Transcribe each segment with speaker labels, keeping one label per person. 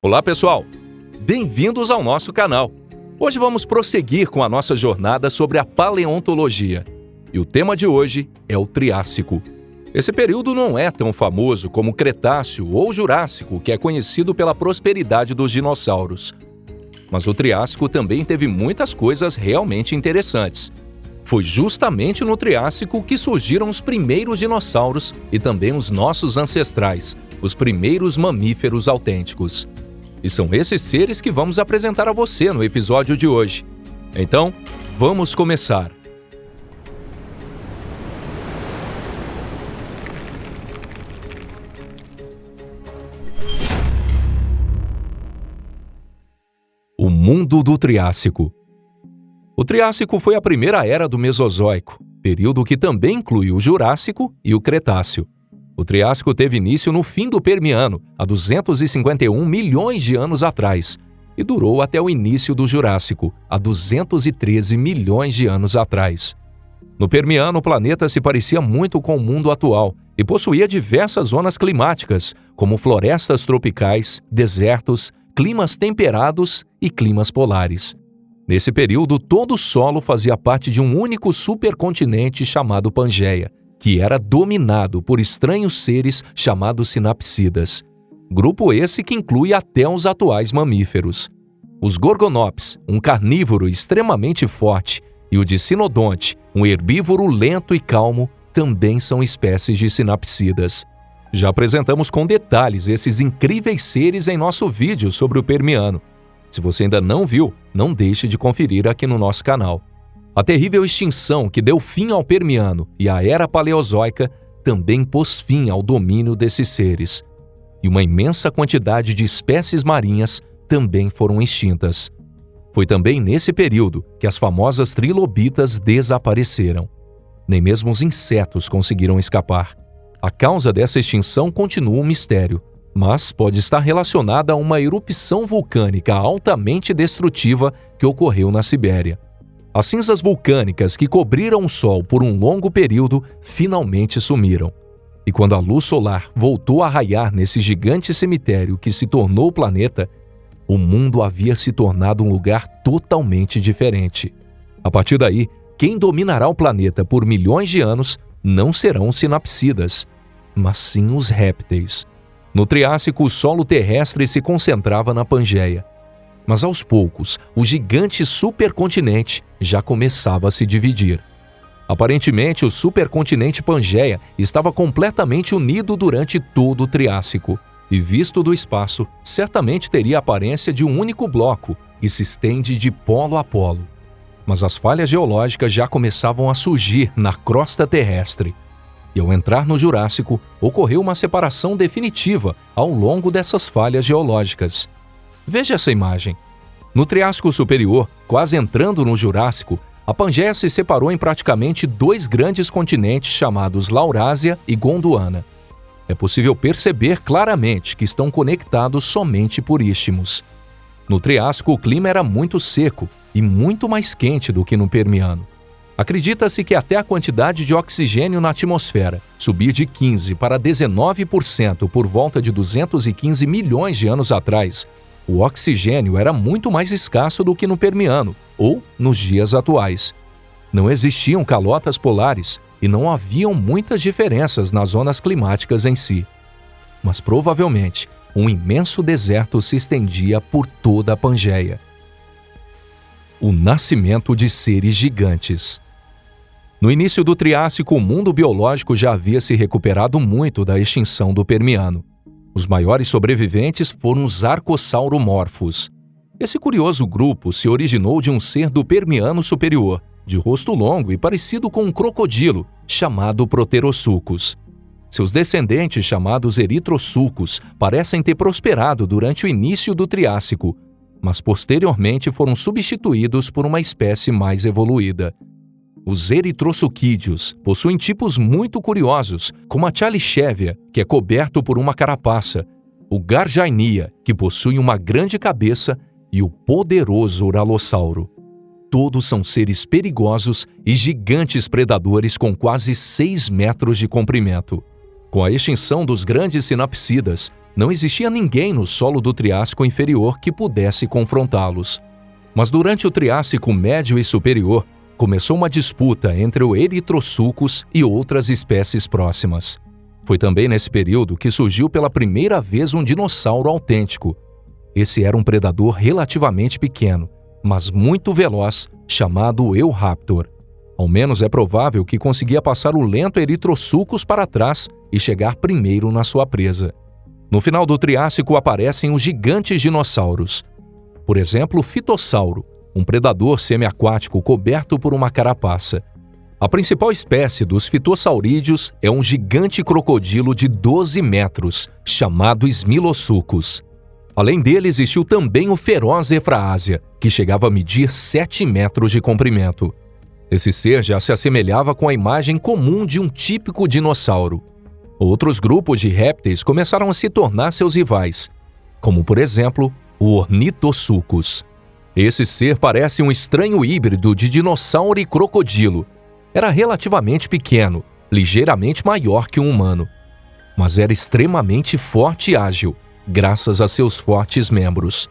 Speaker 1: Olá pessoal, bem-vindos ao nosso canal. Hoje vamos prosseguir com a nossa jornada sobre a paleontologia. E o tema de hoje é o Triássico. Esse período não é tão famoso como o Cretáceo ou Jurássico, que é conhecido pela prosperidade dos dinossauros. Mas o Triássico também teve muitas coisas realmente interessantes. Foi justamente no Triássico que surgiram os primeiros dinossauros e também os nossos ancestrais, os primeiros mamíferos autênticos. E são esses seres que vamos apresentar a você no episódio de hoje. Então, vamos começar! O mundo do Triássico. O Triássico foi a primeira era do Mesozoico, período que também inclui o Jurássico e o Cretáceo. O Triássico teve início no fim do Permiano, há 251 milhões de anos atrás, e durou até o início do Jurássico, há 213 milhões de anos atrás. No Permiano, o planeta se parecia muito com o mundo atual e possuía diversas zonas climáticas, como florestas tropicais, desertos, climas temperados e climas polares. Nesse período, todo o solo fazia parte de um único supercontinente chamado Pangeia, que era dominado por estranhos seres chamados sinapsidas. Grupo esse que inclui até os atuais mamíferos. Os Gorgonops, um carnívoro extremamente forte, e o Dicinodonte, um herbívoro lento e calmo, também são espécies de sinapsidas. Já apresentamos com detalhes esses incríveis seres em nosso vídeo sobre o Permiano. Se você ainda não viu, não deixe de conferir aqui no nosso canal. A terrível extinção que deu fim ao Permiano e à Era Paleozoica também pôs fim ao domínio desses seres. E uma imensa quantidade de espécies marinhas também foram extintas. Foi também nesse período que as famosas trilobitas desapareceram. Nem mesmo os insetos conseguiram escapar. A causa dessa extinção continua um mistério, mas pode estar relacionada a uma erupção vulcânica altamente destrutiva que ocorreu na Sibéria. As cinzas vulcânicas que cobriram o Sol por um longo período finalmente sumiram. E quando a luz solar voltou a raiar nesse gigante cemitério que se tornou o planeta, o mundo havia se tornado um lugar totalmente diferente. A partir daí, quem dominará o planeta por milhões de anos não serão os sinapsidas, mas sim os répteis. No Triássico, o solo terrestre se concentrava na Pangeia. Mas aos poucos, o gigante supercontinente já começava a se dividir. Aparentemente, o supercontinente Pangeia estava completamente unido durante todo o Triássico, e visto do espaço, certamente teria a aparência de um único bloco e se estende de polo a polo. Mas as falhas geológicas já começavam a surgir na crosta terrestre. E ao entrar no Jurássico, ocorreu uma separação definitiva ao longo dessas falhas geológicas. Veja essa imagem. No Triássico Superior, quase entrando no Jurássico, a Pangeia se separou em praticamente dois grandes continentes chamados Laurásia e Gondwana. É possível perceber claramente que estão conectados somente por istmos. No Triássico, o clima era muito seco e muito mais quente do que no Permiano. Acredita-se que até a quantidade de oxigênio na atmosfera subir de 15% para 19% por volta de 215 milhões de anos atrás, o oxigênio era muito mais escasso do que no Permiano, ou nos dias atuais. Não existiam calotas polares e não haviam muitas diferenças nas zonas climáticas em si. Mas provavelmente, um imenso deserto se estendia por toda a Pangeia. O nascimento de seres gigantes. No início do Triássico, o mundo biológico já havia se recuperado muito da extinção do Permiano. Os maiores sobreviventes foram os arcossauromorfos. Esse curioso grupo se originou de um ser do Permiano superior, de rosto longo e parecido com um crocodilo, chamado Proterosuchus. Seus descendentes, chamados eritrosuchos, parecem ter prosperado durante o início do Triássico, mas posteriormente foram substituídos por uma espécie mais evoluída. Os eritrosuquídeos possuem tipos muito curiosos, como a Chalichevia, que é coberto por uma carapaça, o Garjainia, que possui uma grande cabeça, e o poderoso Uralossauro. Todos são seres perigosos e gigantes predadores com quase 6 metros de comprimento. Com a extinção dos grandes sinapsidas, não existia ninguém no solo do Triássico inferior que pudesse confrontá-los. Mas durante o Triássico médio e superior, começou uma disputa entre o Erythrosuchus e outras espécies próximas. Foi também nesse período que surgiu pela primeira vez um dinossauro autêntico. Esse era um predador relativamente pequeno, mas muito veloz, chamado Eoraptor. Ao menos é provável que conseguia passar o lento Erythrosuchus para trás e chegar primeiro na sua presa. No final do Triássico aparecem os gigantes dinossauros. Por exemplo, o Fitossauro, um predador semiaquático coberto por uma carapaça. A principal espécie dos fitossaurídeos é um gigante crocodilo de 12 metros, chamado Smilossuchus. Além dele, existiu também o feroz Efraásia, que chegava a medir 7 metros de comprimento. Esse ser já se assemelhava com a imagem comum de um típico dinossauro. Outros grupos de répteis começaram a se tornar seus rivais, como, por exemplo, o Ornithosuchus. Esse ser parece um estranho híbrido de dinossauro e crocodilo. Era relativamente pequeno, ligeiramente maior que um humano, mas era extremamente forte e ágil, graças a seus fortes membros.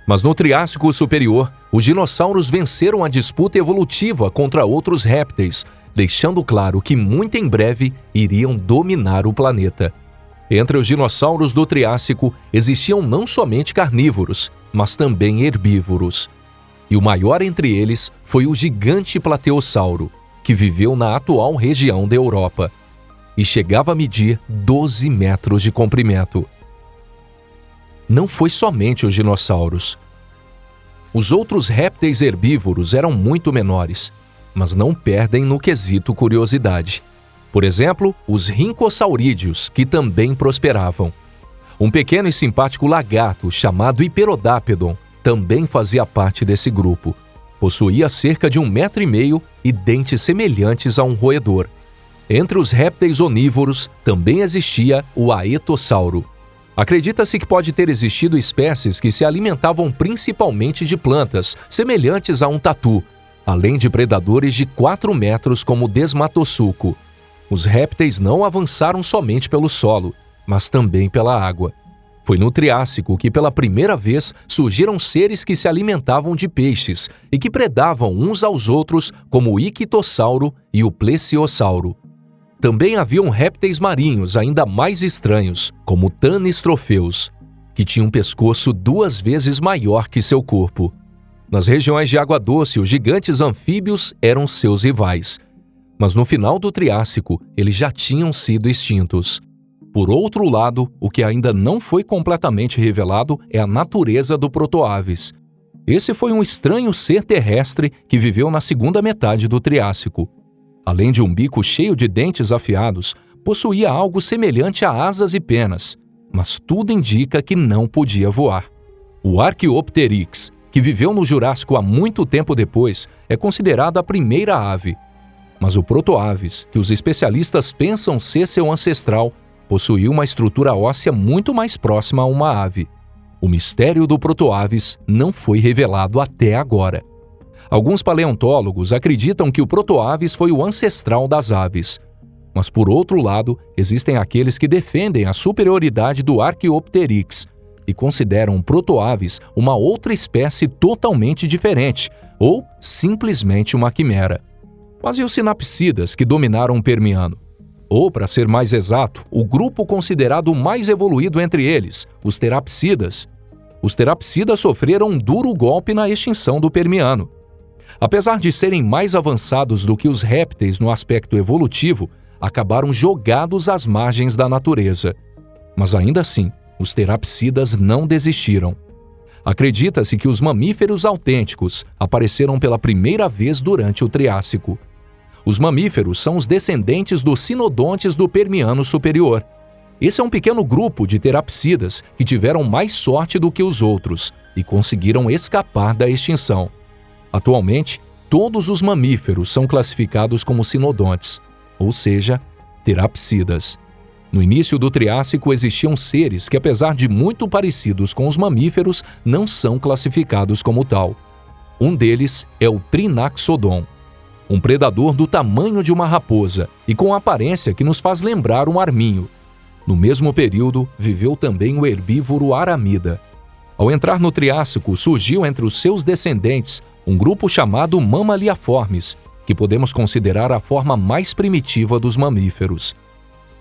Speaker 1: Mas no Triássico Superior, os dinossauros venceram a disputa evolutiva contra outros répteis, deixando claro que muito em breve iriam dominar o planeta. Entre os dinossauros do Triássico existiam não somente carnívoros, mas também herbívoros. E o maior entre eles foi o gigante Plateossauro, que viveu na atual região da Europa, e chegava a medir 12 metros de comprimento. Não foi somente os dinossauros. Os outros répteis herbívoros eram muito menores, mas não perdem no quesito curiosidade. Por exemplo, os rincossaurídeos, que também prosperavam. Um pequeno e simpático lagarto chamado Hiperodapedon também fazia parte desse grupo. Possuía cerca de 1,5 metros e dentes semelhantes a um roedor. Entre os répteis onívoros também existia o Aetossauro. Acredita-se que pode ter existido espécies que se alimentavam principalmente de plantas, semelhantes a um tatu, além de predadores de 4 metros como o Desmatossuco. Os répteis não avançaram somente pelo solo, mas também pela água. Foi no Triássico que pela primeira vez surgiram seres que se alimentavam de peixes e que predavam uns aos outros, como o Ictossauro e o Plesiosauro. Também haviam répteis marinhos ainda mais estranhos, como o Tanistropheus, que tinha um pescoço 2 vezes maior que seu corpo. Nas regiões de água doce, os gigantes anfíbios eram seus rivais, mas no final do Triássico eles já tinham sido extintos. Por outro lado, o que ainda não foi completamente revelado é a natureza do Protoaves. Esse foi um estranho ser terrestre que viveu na segunda metade do Triássico. Além de um bico cheio de dentes afiados, possuía algo semelhante a asas e penas, mas tudo indica que não podia voar. O Archaeopteryx, que viveu no Jurássico há muito tempo depois, é considerado a primeira ave. Mas o Protoaves, que os especialistas pensam ser seu ancestral, possuía uma estrutura óssea muito mais próxima a uma ave. O mistério do Protoaves não foi revelado até agora. Alguns paleontólogos acreditam que o Protoaves foi o ancestral das aves. Mas, por outro lado, existem aqueles que defendem a superioridade do Archaeopteryx e consideram o Protoaves uma outra espécie totalmente diferente, ou simplesmente uma quimera. Mas e os sinapsidas que dominaram o Permiano? Ou, para ser mais exato, o grupo considerado o mais evoluído entre eles, os terapsidas. Os terapsidas sofreram um duro golpe na extinção do Permiano. Apesar de serem mais avançados do que os répteis no aspecto evolutivo, acabaram jogados às margens da natureza. Mas ainda assim, os terapsidas não desistiram. Acredita-se que os mamíferos autênticos apareceram pela primeira vez durante o Triássico. Os mamíferos são os descendentes dos sinodontes do Permiano superior. Esse é um pequeno grupo de terapsidas que tiveram mais sorte do que os outros e conseguiram escapar da extinção. Atualmente, todos os mamíferos são classificados como sinodontes, ou seja, terapsidas. No início do Triássico existiam seres que, apesar de muito parecidos com os mamíferos, não são classificados como tal. Um deles é o Trinaxodon, um predador do tamanho de uma raposa e com aparência que nos faz lembrar um arminho. No mesmo período, viveu também o herbívoro aramida. Ao entrar no Triássico, surgiu entre os seus descendentes um grupo chamado Mammaliaformes, que podemos considerar a forma mais primitiva dos mamíferos.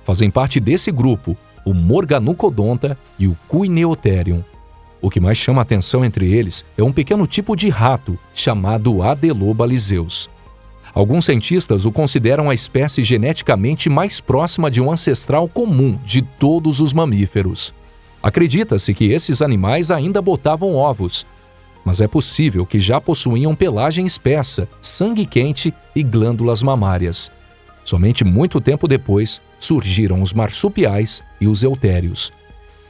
Speaker 1: Fazem parte desse grupo o Morganocodonta e o Kuineotherium. O que mais chama a atenção entre eles é um pequeno tipo de rato chamado Adelobaliseus. Alguns cientistas o consideram a espécie geneticamente mais próxima de um ancestral comum de todos os mamíferos. Acredita-se que esses animais ainda botavam ovos, mas é possível que já possuíam pelagem espessa, sangue quente e glândulas mamárias. Somente muito tempo depois surgiram os marsupiais e os eutérios.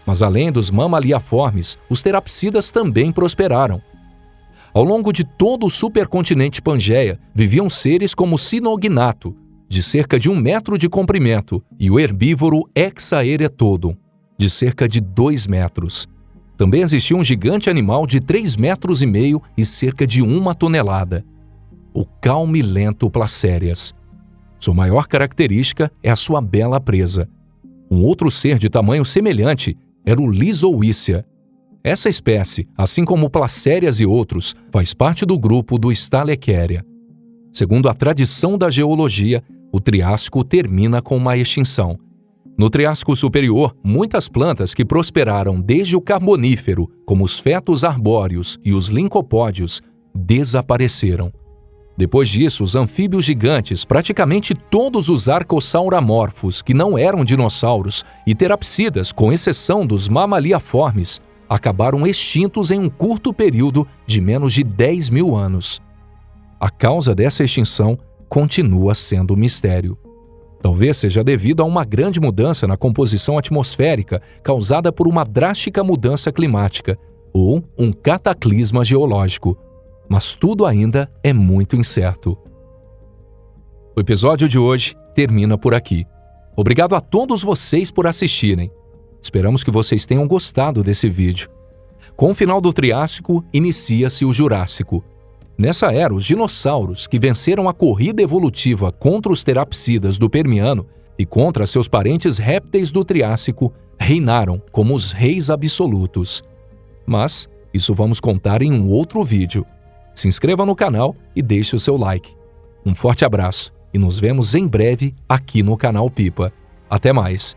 Speaker 1: Mas além dos Mammaliaformes, os terapsidas também prosperaram. Ao longo de todo o supercontinente Pangeia, viviam seres como o Sinognato, de cerca de 1 metro de comprimento, e o herbívoro Hexaeretodon, de cerca de 2 metros. Também existia um gigante animal de 3,5 metros e cerca de 1 tonelada, o Calmilento-placérias. Sua maior característica é a sua bela presa. Um outro ser de tamanho semelhante era o Lizouícia. Essa espécie, assim como Placérias e outros, faz parte do grupo do Stalecheria. Segundo a tradição da geologia, o Triássico termina com uma extinção. No Triássico Superior, muitas plantas que prosperaram desde o Carbonífero, como os fetos arbóreos e os lincopódios, desapareceram. Depois disso, os anfíbios gigantes, praticamente todos os arcossauramorfos, que não eram dinossauros, e terapsidas, com exceção dos Mammaliaformes, acabaram extintos em um curto período de menos de 10 mil anos. A causa dessa extinção continua sendo um mistério. Talvez seja devido a uma grande mudança na composição atmosférica causada por uma drástica mudança climática ou um cataclisma geológico. Mas tudo ainda é muito incerto. O episódio de hoje termina por aqui. Obrigado a todos vocês por assistirem. Esperamos que vocês tenham gostado desse vídeo. Com o final do Triássico, inicia-se o Jurássico. Nessa era, os dinossauros, que venceram a corrida evolutiva contra os terapsidas do Permiano e contra seus parentes répteis do Triássico, reinaram como os reis absolutos. Mas isso vamos contar em um outro vídeo. Se inscreva no canal e deixe o seu like. Um forte abraço e nos vemos em breve aqui no canal Pipa. Até mais!